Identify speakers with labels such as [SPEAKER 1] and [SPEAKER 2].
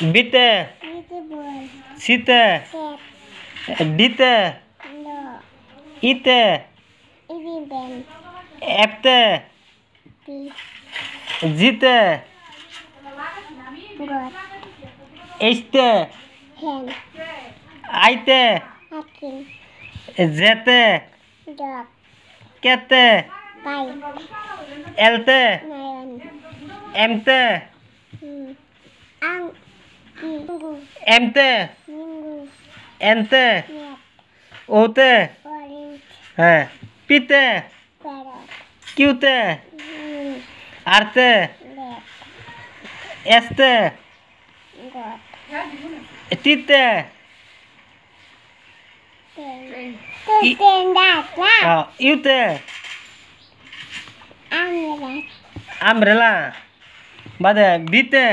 [SPEAKER 1] বিতে সিতে ডিতে ইতে এফতে জিতে এইচতে আইতে জেতে কেতে এলতে এমতে এমতে এনতে ওতে হ্যাঁ পিতে কিউতে আরতে এসতে টিতে ইউতে আমরেলা বাদে বিতে